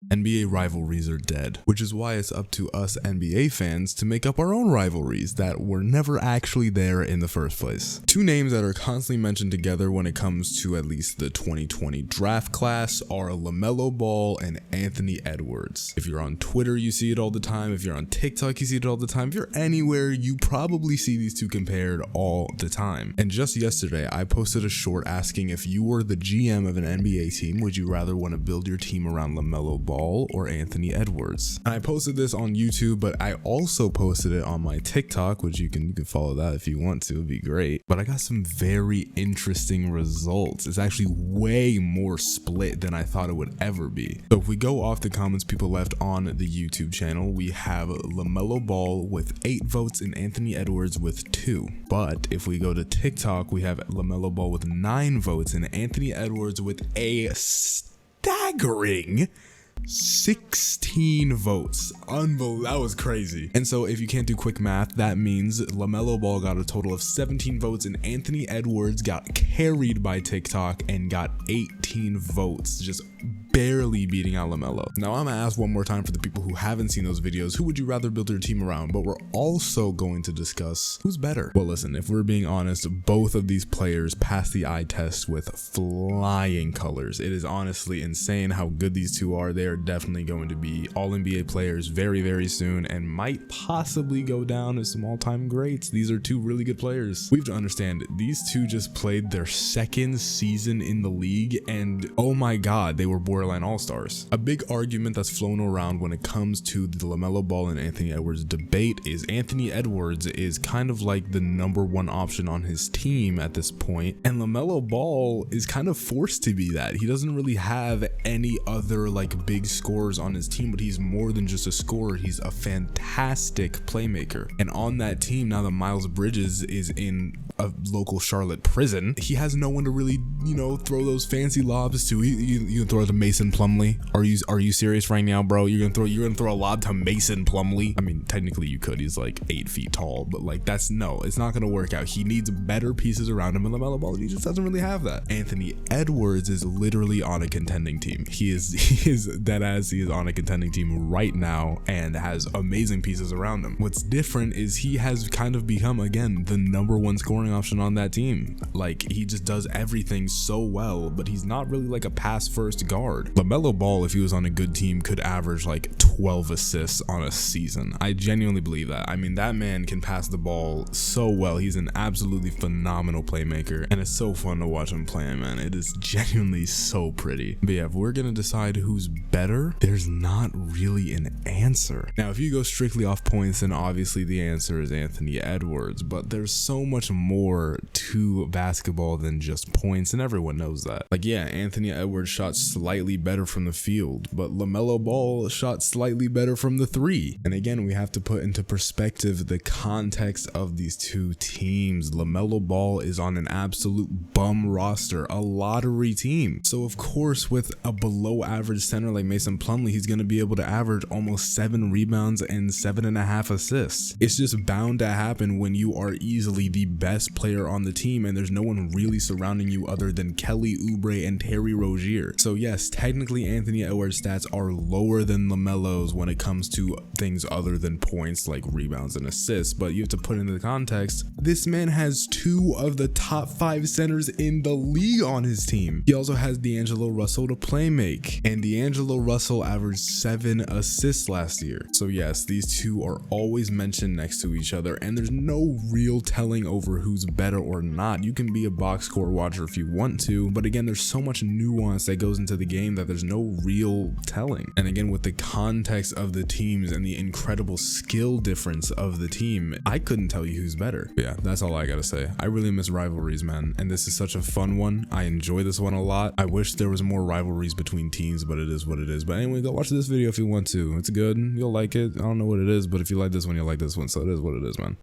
NBA rivalries are dead, which is why it's up to us NBA fans to make up our own rivalries that were never actually there in the first place. Two names that are constantly mentioned together when it comes to at least the 2020 draft class are LaMelo Ball and Anthony Edwards. If you're on Twitter, you see it all the time. If you're on TikTok, you see it all the time. If you're anywhere, you probably see these two compared all the time. And just yesterday, I posted a short asking if you were the GM of an NBA team, would you rather want to build your team around LaMelo Ball or Anthony Edwards? And I posted this on YouTube, but I also posted it on my TikTok, which you can follow that if you want to, it'd be great. But I got some very interesting results. It's actually way more split than I thought it would ever be. So if we go off the comments people left on the YouTube channel, we have LaMelo Ball with 8 votes and Anthony Edwards with 2. But if we go to TikTok, we have LaMelo Ball with 9 votes and Anthony Edwards with a staggering 16 votes. Unbelievable. That was crazy. And so if you can't do quick math, that means LaMelo Ball got a total of 17 votes and Anthony Edwards got carried by TikTok and got 18 votes, just barely beating out LaMelo. Now I'm gonna ask one more time for the people who haven't seen those videos, who would you rather build your team around? But we're also going to discuss who's better. Well, listen, if we're being honest, both of these players passed the eye test with flying colors. It is honestly insane how good these two are. They are definitely going to be all NBA players very, very soon and might possibly go down as some all-time greats. These are two really good players. We have to understand, these two just played their second season in the league and oh my god, they were borderline all-stars. A big argument that's flown around when it comes to the LaMelo Ball and Anthony Edwards debate is Anthony Edwards is kind of like the #1 option on his team at this point, and LaMelo Ball is kind of forced to be that. He doesn't really have any other like big scorers on his team, but he's more than just a scorer. He's a fantastic playmaker. And on that team, now that Miles Bridges is in a local Charlotte prison, he has no one to really, you know, throw those fancy lobs to. You can throw it to Mason Plumlee. Are you serious right now, bro? You're gonna throw a lob to Mason Plumlee? I mean, technically you could. He's like 8 feet tall, but like it's not gonna work out. He needs better pieces around him, and LaMelo Ball, he just doesn't really have that. Anthony Edwards is literally on a contending team. He is dead ass. He is on a contending team right now and has amazing pieces around him. What's different is he has kind of become again the #1 scoring option on that team. Like he just does everything so well, but he's not really like a pass first guard. LaMelo Ball, if he was on a good team, could average like 12 assists on a season. I genuinely believe that. I mean, that man can pass the ball so well. He's an absolutely phenomenal playmaker, and it's so fun to watch him play, man. It is genuinely so pretty. But yeah, if we're gonna decide who's better, there's not really an answer. Now, if you go strictly off points, then obviously the answer is Anthony Edwards, but there's so much more to basketball than just points, and everyone knows that. Like, yeah, Anthony Edwards shot slightly better from the field, but LaMelo Ball shot slightly better from the 3. And again, we have to put into perspective the context of these two teams. LaMelo Ball is on an absolute bum roster, a lottery team. So of course, with a below average center like Mason Plumlee, he's going to be able to average almost 7 rebounds and 7.5 assists. It's just bound to happen when you are easily the best player on the team and there's no one really surrounding you other than Kelly Oubre and Terry Rozier. So yes, technically Anthony Edwards' stats are lower than LaMelo's when it comes to things other than points like rebounds and assists, but you have to put into the context, this man has 2 of the top 5 centers in the league on his team. He also has D'Angelo Russell to play make, and D'Angelo Russell averaged 7 assists last year. So yes, these two are always mentioned next to each other, and there's no real telling over who's better or not. You can be a box score watcher if you want to, but again, there's so much nuance that goes into the game that there's no real telling. And again, with the context of the teams and the incredible skill difference of the team, I couldn't tell you who's better. But yeah, that's all I gotta say. I really miss rivalries, man, and this is such a fun one. I enjoy this one a lot. I wish there was more rivalries between teams, but it is what it is. But anyway, go watch this video if you want to. It's good. You'll like it. I don't know what it is, but if you like this one, you'll like this one. So it is what it is, man.